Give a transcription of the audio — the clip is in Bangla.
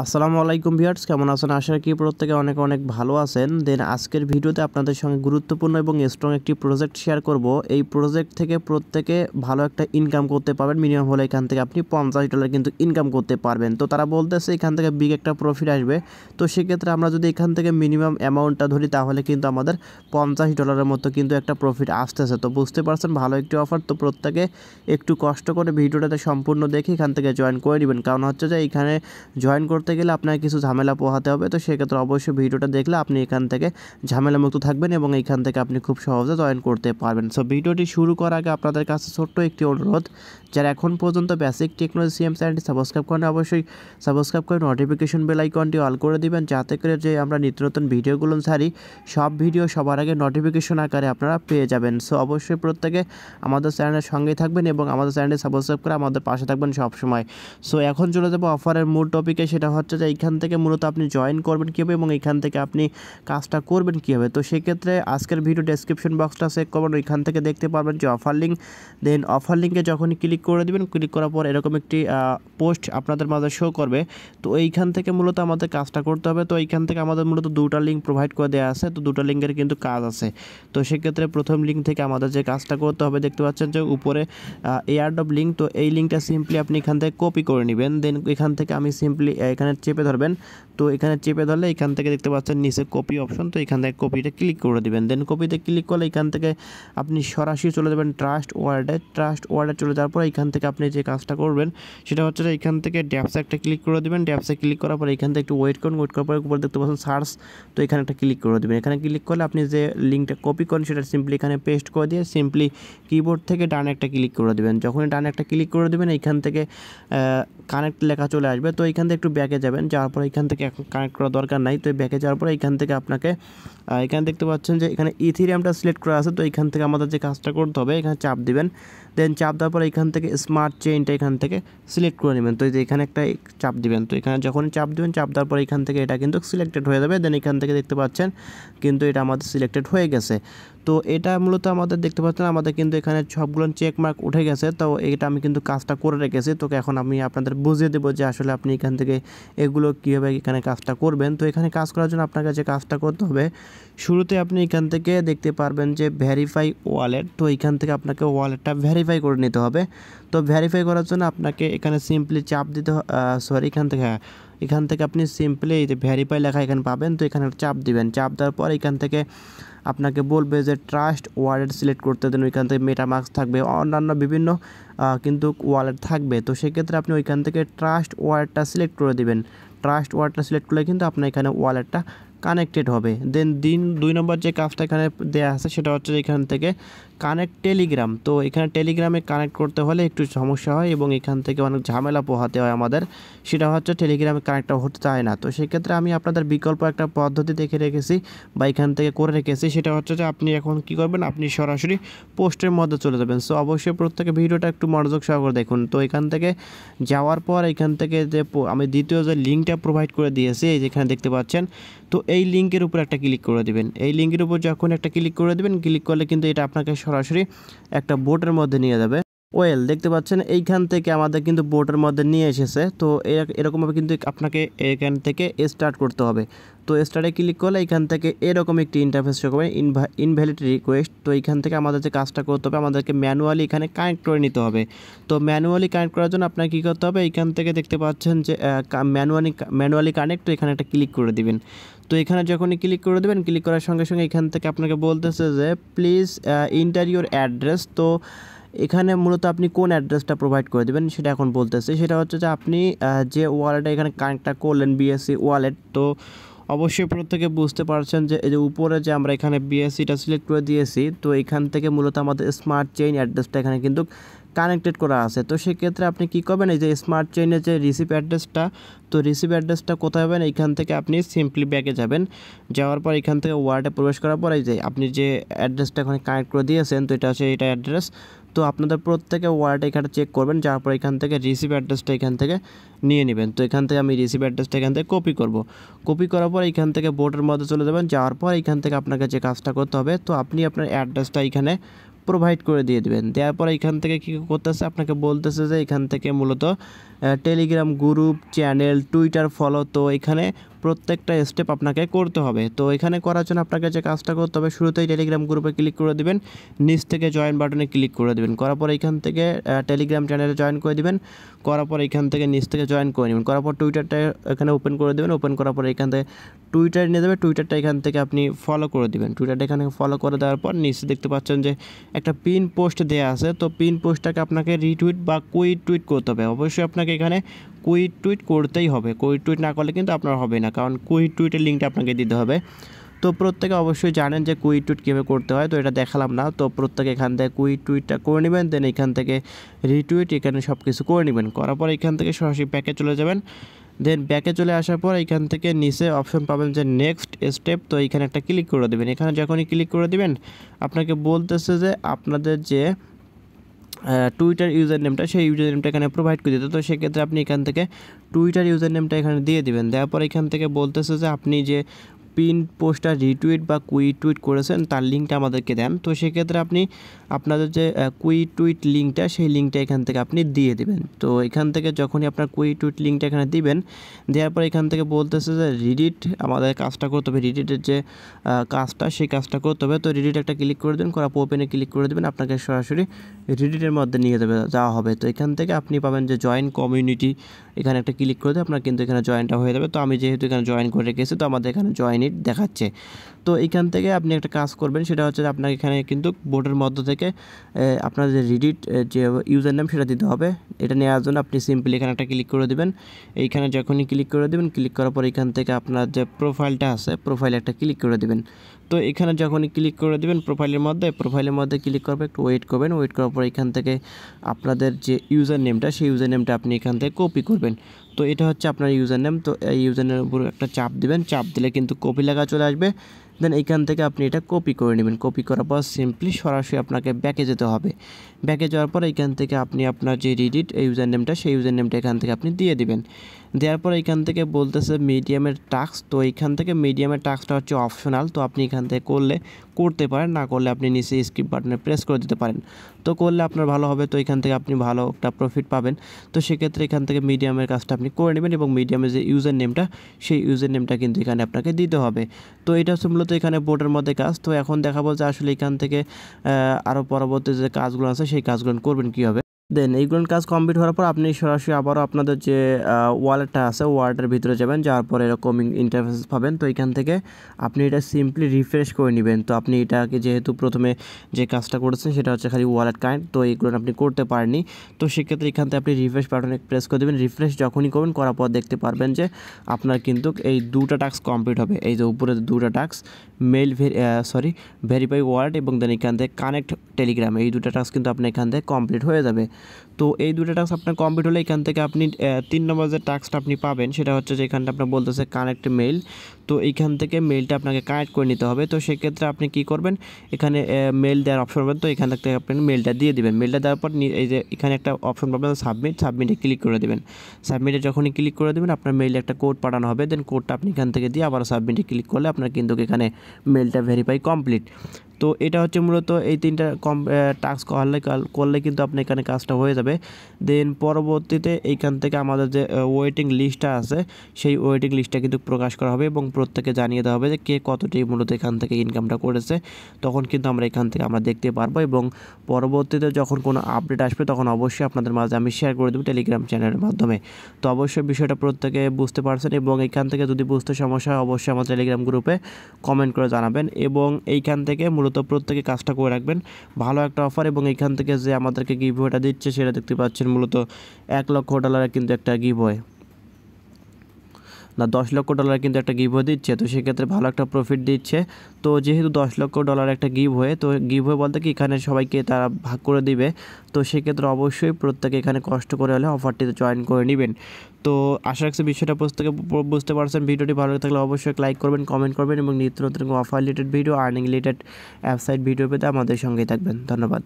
আসসালামু আলাইকুম ভিউয়ার্স, কেমন আছেন? আশা করি প্রত্যেকে অনেক অনেক ভালো আছেন। আজকের ভিডিওতে আপনাদের সঙ্গে গুরুত্বপূর্ণ এবং স্ট্রং একটি প্রজেক্ট শেয়ার করব। এই প্রজেক্ট থেকে প্রত্যেকে ভালো একটা ইনকাম করতে পারবেন। মিনিমাম হলে এখান থেকে আপনি $50 কিন্তু ইনকাম করতে পারবেন। তো তারা বলতেছে এখান থেকে বিগ একটা প্রফিট আসবে। তো সেক্ষেত্রে আমরা যদি এখান থেকে মিনিমাম অ্যামাউন্টটা ধরি তাহলে কিন্তু আমাদের $50 মতো কিন্তু একটা প্রফিট আসতেছে। তো বুঝতে পারছেন ভালো একটি অফার। তো প্রত্যেকে একটু কষ্ট করে ভিডিওটাতে সম্পূর্ণ দেখে এখান থেকে জয়েন করে নেবেন। কারণ হচ্ছে যে এইখানে জয়েন করতে গেলে আপনাকে কিছু ঝামেলা পোহাতে হবে। তো সেক্ষেত্রে অবশ্যই ভিডিওটা দেখলে আপনি এখান থেকে ঝামেলামুক্ত থাকবেন এবং এইখান থেকে আপনি খুব সহজে জয়েন করতে পারবেন। সো ভিডিওটি শুরু করার আগে আপনাদের কাছে ছোট্ট একটি অনুরোধ, যারা এখন পর্যন্ত বেসিক টেকনোলজি সিএম চ্যানেলটি সাবস্ক্রাইব করেন অবশ্যই সাবস্ক্রাইব করে নোটিফিকেশন বেল আইকনটি অল করে দিবেন, যাতে করে যে আমরা নিত্য নতুন ভিডিওগুলো ছাড়ি সব ভিডিও সবার আগে নোটিফিকেশন আকারে আপনারা পেয়ে যাবেন। সো অবশ্যই প্রত্যেকে আমাদের চ্যানেলের সঙ্গেই থাকবেন এবং আমাদের চ্যানেলটি সাবস্ক্রাইব করে আমাদের পাশে থাকবেন সবসময়। সো এখন চলে যাবো অফারের মূল টপিকে। সেটা হচ্ছে যে এইখান থেকে মূলত আপনি জয়েন করবেন কীভাবে এবং এইখান থেকে আপনি কাজটা করবেন কীভাবে। তো সেক্ষেত্রে আজকের ভিডিও ডেসক্রিপশন বক্সটা চেক করবেন, ওইখান থেকে দেখতে পারবেন যে অফার লিঙ্ক। অফার লিঙ্কে যখনই ক্লিক করে দেবেন, ক্লিক করার পর এরকম একটি পোস্ট আপনাদের মাঝে শো করবে। তো এইখান থেকে মূলত আমাদের কাজটা করতে হবে। তো এইখান থেকে আমাদের মূলত দুটো লিঙ্ক প্রোভাইড করে দেওয়া আছে। তো দুটো লিঙ্কের কিন্তু কাজ আছে। তো সেক্ষেত্রে প্রথম লিঙ্ক থেকে আমাদের যে কাজটা করতে হবে, দেখতে পাচ্ছেন যে উপরে এয়ারড্রপ লিঙ্ক। তো এই লিঙ্কটা সিম্পলি আপনি এখান থেকে কপি করে নেবেন। এখান থেকে আমি সিম্পলি এখানে চেপে ধরবেন। তো এখানে চেপে ধরলে এখান থেকে দেখতে পাচ্ছেন নিচে কপি অপশন। তো এখান থেকে কপিটা ক্লিক করে দেবেন। কপিতে ক্লিক করলে এখান থেকে আপনি সরাসরি চলে যাবেন ট্রাস্ট ওয়ার্ডে চলে যাওয়ার পর এখান থেকে আপনি যে কাজটা করবেন সেটা হচ্ছে যে এখান থেকে ড্যাপসে একটা ক্লিক করে দেবেন। ড্যাপসে ক্লিক করার পর এখান থেকে একটু ওয়েট করার পর উপরে দেখতে পাচ্ছেন সার্চ। তো এখানে একটা ক্লিক করে দেবেন। এখানে ক্লিক করলে আপনি যে লিঙ্কটা কপি করেন সেটা সিম্পলি এখানে পেস্ট করে দিয়ে সিম্পলি কিবোর্ড থেকে ডানে একটা ক্লিক করে দেবেন। যখনই ডানে একটা ক্লিক করে দেবেন এইখান থেকে কানেক্ট লেখা চলে আসবে। তো এইখান থেকে একটু ব্যাকে যাবেন, যাওয়ার পর এখান থেকে এখন কানেক্ট করার দরকার নাই। তো ব্যাকে যাওয়ার পর এইখান থেকে আপনাকে এখানে দেখতে পাচ্ছেন যে এখানে ইথেরিয়ামটা সিলেক্ট করা আছে। তো এইখান থেকে আমাদের যে কাজটা করতে হবে এখানে চাপ দিবেন। চাপ দেওয়ার পর এখান থেকে স্মার্ট চেইনটা এখান থেকে সিলেক্ট করে নেবেন। তো এই যে এখানে একটা চাপ দিবেন। তো এখানে যখনই চাপ দিবেন, চাপ দেওয়ার পর এখান থেকে এটা কিন্তু সিলেক্টেড হয়ে যাবে। এখান থেকে দেখতে পাচ্ছেন কিন্তু এটা আমাদের সিলেক্টেড হয়ে গেছে। তো এটা মূলত আমাদের দেখতে পাচ্ছেন আমাদের কিন্তু এখানে সবগুলো চেক মার্ক উঠে গেছে। তো এটা আমি কিন্তু কাজটা করে রেখেছি। তো এখন আমি আপনাদের বুঝিয়ে দেবো যে আসলে আপনি এখান থেকে এগুলো কীভাবে এখানে কাজটা করবেন। তো এখানে কাজ করার জন্য আপনাকে যে কাজটা করতে হবে, শুরুতে আপনি এখান থেকে দেখতে পারবেন যে ভেরিফাই ওয়ালেট। তো এখান থেকে আপনাকে ওয়ালেটটা ভেরিফাই করে নিতে হবে। তো ভেরিফাই করার জন্য আপনাকে এখানে সিম্পলি চাপ দিতে এখান থেকে আপনি সিম্পলি এই যে ভেরিফাই লেখা এখানে পাবেন। তো এখানে চাপ দিবেন। চাপ দেওয়ার পর এখান থেকে আপনাকে বলবে যে ট্রাস্ট ওয়ালেট সিলেক্ট করতে দেন। ওইখান থেকে মেটামাস্ক থাকবে, অন্যান্য বিভিন্ন কিন্তু ওয়ালেট থাকবে। তো সেক্ষেত্রে আপনি ওইখান থেকে ট্রাস্ট ওয়ালেটটা সিলেক্ট করে দিবেন। ট্রাস্ট ওয়ালেটটা সিলেক্ট করলে কিন্তু আপনার এখানে ওয়ালেটটা কানেক্টেড হবে। 2 নম্বর যে কাজটা এখানে দেওয়া আছে সেটা হচ্ছে এখান থেকে কানেক্ট টেলিগ্রাম। তো এখানে টেলিগ্রামে কানেক্ট করতে হলে একটু সমস্যা হয় এবং এখান থেকে অনেক ঝামেলা পোহাতে হয় আমাদের। সেটা হচ্ছে টেলিগ্রামে কানেক্ট হতে চায় না। তো সেক্ষেত্রে আমি আপনাদের বিকল্প একটা পদ্ধতি দেখে রেখেছি বা এখান থেকে করে রেখেছি। সেটা হচ্ছে যে আপনি এখন কী করবেন, আপনি সরাসরি পোস্টের মধ্যে চলে যাবেন। সো অবশ্যই প্রত্যেকে ভিডিওটা একটু মনোযোগ সহকারে দেখুন। তো এখান থেকে যাওয়ার পর এখান থেকে যে আমি দ্বিতীয় যে লিঙ্কটা প্রোভাইড করে দিয়েছি এই যেখানে দেখতে পাচ্ছেন, তো এই লিঙ্কের উপর একটা ক্লিক করে দেবেন। এই লিঙ্কের উপর যখন একটা ক্লিক করে দেবেন, ক্লিক করলে কিন্তু এটা আপনাকে সরাসরি একটা বোটের মধ্যে নিয়ে যাবে। দেখতে পাচ্ছেন এইখান থেকে আমাদের কিন্তু বোটের মধ্যে নিয়ে এসেছে। তো এরকমভাবে কিন্তু আপনাকে এখান থেকে স্টার্ট করতে হবে। তো স্টার্টে ক্লিক করলে এখান থেকে এরকম একটি ইন্টারফেস শো করবে, ইনভ্যালিড রিকোয়েস্ট। তো এইখান থেকে আমাদের যে কাজটা করতে হবে, আমাদেরকে ম্যানুয়ালি এখানে কানেক্ট করে নিতে হবে। তো ম্যানুয়ালি কানেক্ট করার জন্য আপনাকে কী করতে হবে, এইখান থেকে দেখতে পাচ্ছেন যে ম্যানুয়ালি কানেক্ট। তো এখানে একটা ক্লিক করে দিবেন। তো এখানে যখনই ক্লিক করে দেবেন, ক্লিক করার সঙ্গে সঙ্গে এখান থেকে আপনাকে বলতেছে যে প্লিজ এন্টার ইউর অ্যাড্রেস। তো এখানে মূলত আপনি কোন অ্যাড্রেসটা প্রোভাইড করে দেবেন সেটা এখন বলতেছে। সেটা হচ্ছে যে আপনি যে ওয়ালেটটা এখানে কানেক্টটা করলেন বিএসসি ওয়ালেট। তো অবশ্যই প্রত্যেকে বুঝতে পারছেন যে এই যে উপরে যে আমরা এখানে বিএসসিটা সিলেক্ট করে দিয়েছি। তো এখান থেকে মূলত আমাদের স্মার্ট চেইন অ্যাড্রেসটা এখানে কিন্তু কানেক্টেড করা আছে। তো সেক্ষেত্রে আপনি কী করবেন, এই যে স্মার্ট চেইনের যে রিসিভ অ্যাড্রেসটা, তো রিসিভ অ্যাড্রেসটা কোথায় হবেন, এইখান থেকে আপনি সিম্পলি ব্যাকে যাবেন। যাওয়ার পর এখান থেকে ওয়ার্ডে প্রবেশ করার পর এই যে আপনি যে অ্যাড্রেসটা এখানে কানেক্ট করে দিয়েছেন, তো এটা হচ্ছে এটা অ্যাড্রেস। তো আপনাদের প্রত্যেকে ওয়ালেট এখানে চেক করবেন, যার পর এখান থেকে রিসিভ অ্যাড্রেসটা এখান থেকে নিয়ে নেবেন। তো এখান থেকে আমি রিসিভ অ্যাড্রেসটা এখান থেকে কপি করব। কপি করার পর এখান থেকে বোর্ডের মধ্যে চলে যাবেন, যাওয়ার পর এখান থেকে আপনাকে যে কাজটা করতে হবে, তো আপনি আপনার অ্যাড্রেসটা এখানে প্রোভাইড করে দিয়ে দেবেন। দেওয়ার পর এখান থেকে কী করতেছে, আপনাকে বলতেছে যে এখান থেকে মূলত Telegram group, channel, Twitter follow, তো এখানে প্রত্যেকটা স্টেপ আপনাকে করতে হবে। তো এখানে করার জন্য আপনাকে যে কাজটা করতে হবে, শুরুতেই টেলিগ্রাম গ্রুপে ক্লিক করে দেবেন, নিচ থেকে জয়েন বাটনে ক্লিক করে দেবেন, করার পর এখান থেকে টেলিগ্রাম চ্যানেলে জয়েন করে দেবেন, করার পর এখান থেকে নিচ থেকে জয়েন করে নেবেন, করার পর টুইটারটা এখানে ওপেন করে দেবেন, ওপেন করার পর এখান থেকে টুইটার নিয়ে যাবে, টুইটারটা এখান থেকে আপনি ফলো করে দেবেন। টুইটারটা এখানে ফলো করে দেওয়ার পর নিচে দেখতে পাচ্ছেন যে একটা পিন পোস্ট দেওয়া আছে, তো পিন পোস্টটাকে আপনাকে রিটুইট বা কুইট টুইট করতে হবে। অবশ্যই আপনাকে এখানে কুইট টুইট করতেই হবে, কুইট টুইট না করলে কিন্তু আপনার হবে না, কারণ কুইট টুইটের লিঙ্কটা আপনাকে দিতে হবে। তো প্রত্যেকে অবশ্যই জানেন যে কুইট টুইট কীভাবে করতে হয়, তো এটা দেখালাম না। তো প্রত্যেকে এখান থেকে কুইট টুইটটা করে নেবেন, দেন এখান থেকে রিটুইট এখানে সব কিছু করে নেবেন, করার পর এখান থেকে সরাসরি ব্যাকে চলে যাবেন। দেন ব্যাকে চলে আসার পর এখান থেকে নিচে অপশন পাবেন যে নেক্সট স্টেপ, তো এখানে একটা ক্লিক করে দেবেন। এখানে যখনই ক্লিক করে দেবেন আপনাকে বলতেছে যে আপনাদের যে টুইটার ইউজার নেমটা, সেই ইউজার নেমটা এখানে প্রোভাইড করে দিতে। তো সেক্ষেত্রে আপনি এখান থেকে টুইটার ইউজার নেমটা এখানে দিয়ে দিবেন। দেওয়ার পর এখান থেকে বলতেছে যে আপনি যে পিন পোস্টটা রিটুইট বা কুইট টুইট করেছেন তার লিঙ্কটা আমাদেরকে দেন। তো সেক্ষেত্রে আপনি আপনাদের যে কুইট টুইট লিঙ্কটা, সেই লিঙ্কটা এখান থেকে আপনি দিয়ে দেবেন। তো এখান থেকে যখনই আপনার কুইট টুইট লিঙ্কটা এখানে দিবেন, দেওয়ার পর এখান থেকে বলতেছে যে রিডিট আমাদের কাজটা করতে হবে, রিডিটের যে কাজটা সেই কাজটা করতে হবে। তো রিডিট একটা ক্লিক করে দেবেন, করার পর ওপেনে ক্লিক করে দেবেন, আপনাকে সরাসরি রিডিটের মধ্যে নিয়ে যাওয়া হবে। তো এখান থেকে আপনি পাবেন যে জয়েন কমিউনিটি, এখানে একটা ক্লিক করে দেবেন, আপনার কিন্তু এখানে জয়েনটা হয়ে যাবে। তো আমি যেহেতু এখানে জয়েন করে রেখেছি, তো আমাদের এখানে জয়েন ইট দেখাচ্ছে। তো এখান থেকে আপনি একটা কাজ করবেন, সেটা হচ্ছে যে আপনাকে এখানে কিন্তু বোর্ডের মধ্য থেকে আপনার যে রিডিট যে ইউজার নেম সেটা দিতে হবে। এটা নেওয়ার জন্য আপনি সিম্পলি এখানে একটা ক্লিক করে দেবেন। এইখানে যখনই ক্লিক করে দেবেন, ক্লিক করার পর এখান থেকে আপনার যে প্রোফাইলটা আছে, প্রোফাইলে একটা ক্লিক করে দেবেন। তো এখানে যখনই ক্লিক করে দেবেন প্রোফাইলের মধ্যে ক্লিক করবে, একটু ওয়েট করবেন। ওয়েট করার পর এখান থেকে আপনাদের যে ইউজার নেমটা, সেই ইউজার নেমটা আপনি এখান থেকে কপি করবেন। তো এটা হচ্ছে আপনার ইউজার নেম। তো এই ইউজার নেমের উপর একটা চাপ দিবেন, চাপ দিলে কিন্তু কপি লেখা চলে আসবে। দেন এইখান থেকে আপনি এটা কপি করে নেবেন। কপি করার পর সিম্পলি সরাসরি আপনাকে ব্যাকে যেতে হবে। ব্যাকে যাওয়ার পর এইখান থেকে আপনি আপনার যে রিডিট এই ইউজার নেমটা, সেই ইউজার নেমটা এখান থেকে আপনি দিয়ে দিবেন। দেওয়ার পর এইখান থেকে বলতেছে মিডিয়ামের টাস্ক, তো এইখান থেকে মিডিয়ামের টাস্কটা হচ্ছে অপশনাল, তো আপনি এখান থেকে করতে পারেন, না করলে আপনি নিচে স্কিপ বাটনে প্রেস করে দিতে পারেন। তো করলে আপনার ভালো হবে, তো এখান থেকে আপনি ভালো একটা প্রফিট পাবেন। তো সেক্ষেত্রে এখান থেকে মিডিয়ামের কাজটা আপনি করে নেবেন, এবং মিডিয়ামের যে ইউজার নেমটা, সেই ইউজার নেমটা কিন্তু এখানে আপনাকে দিতে হবে। তো এটা হচ্ছে মূলত এখানে বোর্ডের মধ্যে কাজ। তো এখন দেখাবো যে আসলে এখান থেকে আরও পরবর্তী যে কাজগুলো আছে সেই কাজগুলো করবেন কীভাবে। দেন এইগুলো কাজ কমপ্লিট হওয়ার পর আপনি সরাসরি আবারও আপনাদের যে ওয়ালেটটা আছে, ওয়ালেটের ভিতরে যাবেন, যাওয়ার পর এরকম ইন্টারফেস পাবেন। তো এখান থেকে আপনি এটা সিম্পলি রিফ্রেশ করে নেবেন। তো আপনি এটাকে যেহেতু প্রথমে যে কাজটা করেছেন সেটা হচ্ছে খালি ওয়ালেট কানেক্ট, তো এইগুলো আপনি করতে পারেননি। তো সেক্ষেত্রে এখান থেকে আপনি রিফ্রেশ বাটনে প্রেস করে দেবেন। রিফ্রেশ যখনই করবেন, করার পর দেখতে পারবেন যে আপনার কিন্তু এই দুটো টাস্ক কমপ্লিট হবে। এই যে উপরে দুটো টাস্ক, ভেরিফাই ওয়ালেট এবং দেন এখান থেকে কানেক্ট টেলিগ্রাম, এই দুটো টাস্ক কিন্তু আপনার এখান থেকে কমপ্লিট হয়ে যাবে। তো এই দুটো টাস্ক আপনার কমপ্লিট হলে এখান থেকে আপনি 3 নম্বর যে টাস্কটা আপনি পাবেন, সেটা হচ্ছে যে এখানটা আপনার বলতেছে কানেক্ট মেইল। তো এইখান থেকে মেইলটা আপনাকে কানেক্ট করে নিতে হবে। তো সেক্ষেত্রে আপনি কি করবেন, এখানে মেইল দেওয়ার অপশন পাবেন, তো এখান থেকে আপনি মেইলটা দিয়ে দেবেন। মেইলটা দেওয়ার পর এই যে এখানে একটা অপশন পাবেন সাবমিটে ক্লিক করে দেবেন। সাবমিটে যখনই ক্লিক করে দেবেন, আপনার মেইলে একটা কোড পাঠানো হবে। দেন কোডটা আপনি এখান থেকে দিয়ে আবার সাবমিটে ক্লিক করলে আপনার কিন্তু এখানে মেইলটা ভেরিফাই কমপ্লিট। তো এটা হচ্ছে মূলত এই 3টা টাস্ক করলে কিন্তু আপনি এখানে কাজটা হয়ে যাবে। দেন পরবর্তীতে এইখান থেকে আমাদের যে ওয়েটিং লিস্টটা আছে, সেই ওয়েটিং লিস্টটা কিন্তু প্রকাশ করা হবে এবং প্রত্যেকে জানিয়ে দেওয়া হবে যে কে কতটি মূলত এখান থেকে ইনকামটা করেছে। তখন কিন্তু আমরা এখান থেকে দেখতে পারবো, এবং পরবর্তীতে যখন কোনো আপডেট আসবে তখন অবশ্যই আপনাদের মাঝে আমি শেয়ার করে দেবো টেলিগ্রাম চ্যানেলের মাধ্যমে। তো অবশ্যই বিষয়টা প্রত্যেকে বুঝতে পারছেন, এবং এইখান থেকে যদি বুঝতে সমস্যা হয় অবশ্যই আমার টেলিগ্রাম গ্রুপে কমেন্ট করে জানাবেন। এবং এইখান থেকে মূলত প্রত্যেকে কাজটা করে রাখবেন। ভালো একটা অফার, এবং এইখান থেকে যে আমাদেরকে গিভওয়েটা দিচ্ছে সেটা দেখতে পাচ্ছেন, মূলত $1 লক্ষ কিন্তু একটা গিভওয়ে না, $10 লক্ষ কিন্তু একটা গিভওয়ে দিচ্ছে। তো সেক্ষেত্রে ভালো একটা প্রফিট দিচ্ছে। তো যেহেতু $10 লক্ষ একটা গিভওয়ে, তো গিভওয়ে বলতে কি এখানে সবাইকে তারা ভাগ করে দিবে। তো সেক্ষেত্রে অবশ্যই প্রত্যেকে এখানে কষ্ট করে হলে অফারটিতে জয়েন করে নেবেন। তো আশা রাখছি বিষয়টা প্রত্যেকে বুঝতে পারছেন। ভিডিওটি ভালো থাকলে অবশ্যই লাইক করবেন, কমেন্ট করবেন, এবং নিত্য নতুন offer related video, earning related website video পেতে আমাদের সঙ্গেই থাকবেন। ধন্যবাদ।